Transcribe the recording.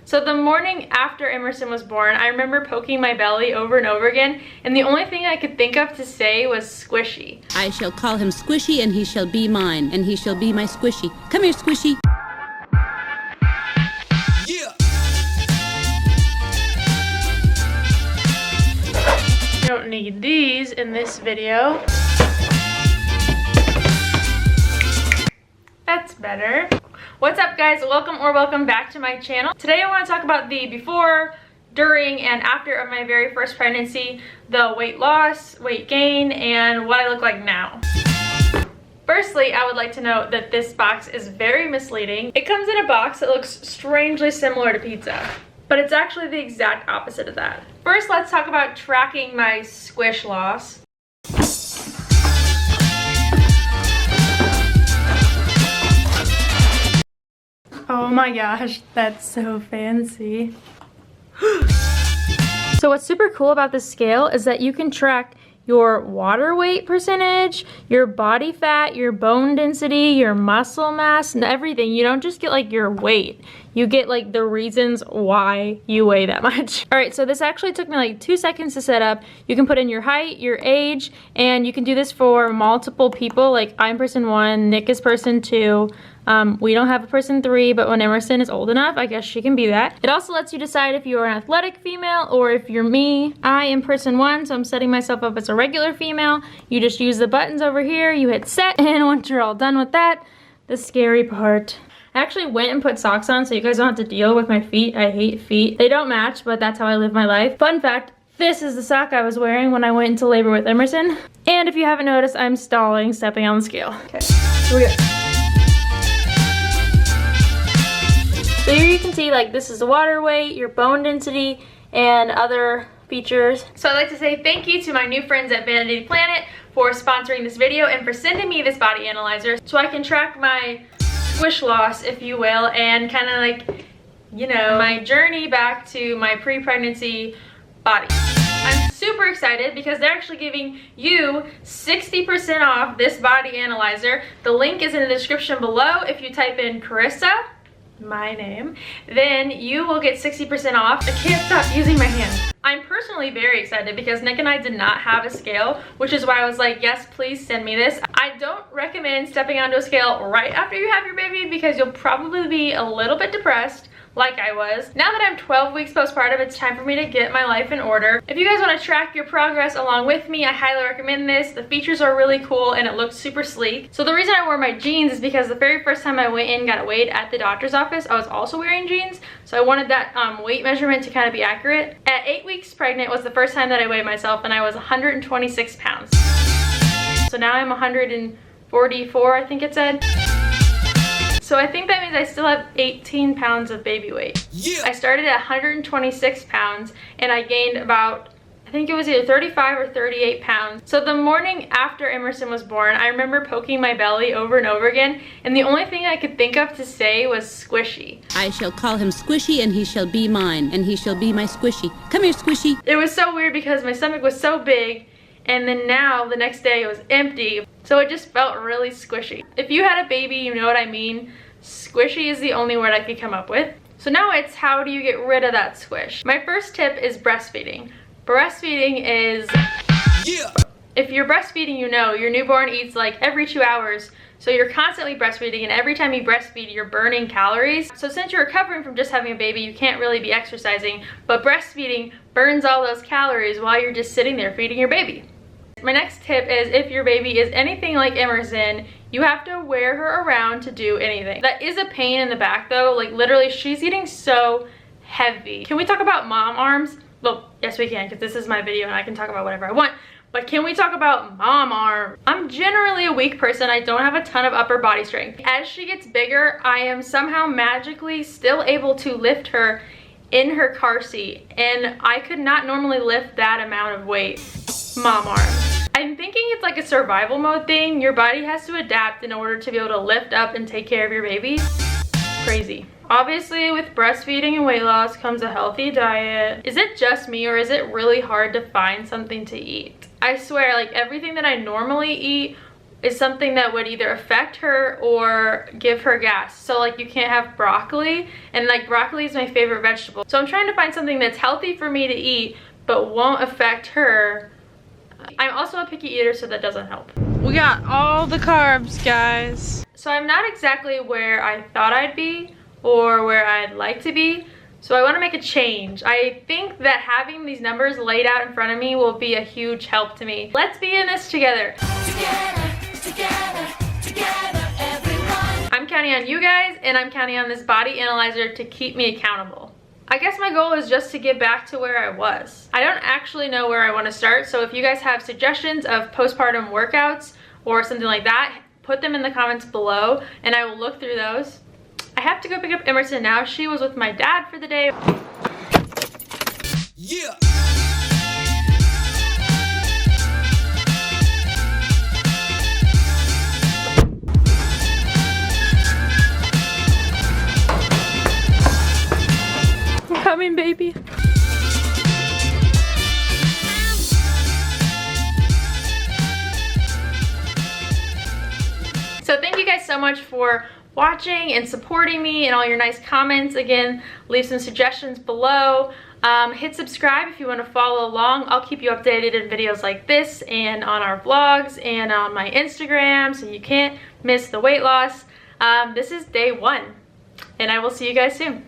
So the morning after Emerson was born, I remember poking my belly over and over again, and the only thing I could think of to say was squishy. I shall call him Squishy, and he shall be mine, and he shall be my Squishy. Come here, Squishy. Yeah. You don't need these in this video. That's better. What's up, guys? Welcome back to my channel. Today I want to talk about the before, during, and after of my very first pregnancy, the weight loss, weight gain, and what I look like now. Firstly, I would like to note that this box is very misleading. It comes in a box that looks strangely similar to pizza, but it's actually the exact opposite of that. First, let's talk about tracking my squish loss. Oh my gosh, that's so fancy. So what's super cool about this scale is that you can track your water weight percentage, your body fat, your bone density, your muscle mass, and everything. You don't just get like your weight. You get like the reasons why you weigh that much. All right, so this actually took me like 2 seconds to set up. You can put in your height, your age, and you can do this for multiple people. Like I'm person 1, Nick is person 2. We don't have a person 3, but when Emerson is old enough, I guess she can be that. It also lets you decide if you are an athletic female or if you're me. I am person 1, so I'm setting myself up as a regular female. You just use the buttons over here, you hit set, and once you're all done with that, the scary part. I actually went and put socks on so you guys don't have to deal with my feet. I hate feet. They don't match, but that's how I live my life. Fun fact, this is the sock I was wearing when I went into labor with Emerson. And if you haven't noticed, I'm stalling, stepping on the scale. Okay, here we go. So here you can see like this is the water weight, your bone density, and other features. So I'd like to say thank you to my new friends at Vanity Planet for sponsoring this video and for sending me this body analyzer so I can track my squish loss, if you will, and kind of like, you know, my journey back to my pre-pregnancy body. I'm super excited because they're actually giving you 60% off this body analyzer. The link is in the description below. If you type in Carissa, my name, then you will get 60% off. I can't stop using my hands. I'm personally very excited because Nick and I did not have a scale, which is why I was like, yes, please send me this. I don't recommend stepping onto a scale right after you have your baby because you'll probably be a little bit depressed, like I was. Now that I'm 12 weeks postpartum, it's time for me to get my life in order. If you guys want to track your progress along with me, I highly recommend this. The features are really cool and it looks super sleek. So the reason I wore my jeans is because the very first time I went in and got weighed at the doctor's office, I was also wearing jeans. So I wanted that weight measurement to kind of be accurate. At 8 weeks pregnant was the first time that I weighed myself and I was 126 pounds. So now I'm 144, I think it said. So I think that means I still have 18 pounds of baby weight. Yeah. I started at 126 pounds and I gained about, I think it was either 35 or 38 pounds. So the morning after Emerson was born, I remember poking my belly over and over again, and the only thing I could think of to say was squishy. I shall call him Squishy, and he shall be mine, and he shall be my Squishy. Come here, Squishy. It was so weird because my stomach was so big, and then now the next day it was empty. So it just felt really squishy. If you had a baby, you know what I mean. Squishy is the only word I could come up with. So now it's how do you get rid of that squish? My first tip is breastfeeding. Breastfeeding is, yeah. If you're breastfeeding, you know your newborn eats like every 2 hours. So you're constantly breastfeeding, and every time you breastfeed, you're burning calories. So since you're recovering from just having a baby, you can't really be exercising, but breastfeeding burns all those calories while you're just sitting there feeding your baby. My next tip is if your baby is anything like Emerson, you have to wear her around to do anything. That is a pain in the back though. Like literally she's eating so heavy. Can we talk about mom arms? Well, yes we can, because this is my video and I can talk about whatever I want. But can we talk about mom arms? I'm generally a weak person. I don't have a ton of upper body strength. As she gets bigger, I am somehow magically still able to lift her in her car seat. And I could not normally lift that amount of weight. Mom arms. I'm thinking it's like a survival mode thing. Your body has to adapt in order to be able to lift up and take care of your baby. Crazy. Obviously, with breastfeeding and weight loss comes a healthy diet. Is it just me or is it really hard to find something to eat? I swear, like everything that I normally eat is something that would either affect her or give her gas. So like you can't have broccoli, and like broccoli is my favorite vegetable. So I'm trying to find something that's healthy for me to eat but won't affect her. I'm also a picky eater, so that doesn't help. We got all the carbs, guys. So I'm not exactly where I thought I'd be or where I'd like to be. So I want to make a change. I think that having these numbers laid out in front of me will be a huge help to me. Let's be in this together. Together, everyone. I'm counting on you guys, and I'm counting on this body analyzer to keep me accountable. I guess my goal is just to get back to where I was. I don't actually know where I want to start, so if you guys have suggestions of postpartum workouts or something like that, put them in the comments below and I will look through those. I have to go pick up Emerson now. She was with my dad for the day. Yeah. I'm coming, baby. So thank you guys so much for watching and supporting me and all your nice comments. Again, leave some suggestions below. Hit subscribe if you want to follow along. I'll keep you updated in videos like this and on our vlogs and on my Instagram, so you can't miss the weight loss. This is day 1, and I will see you guys soon.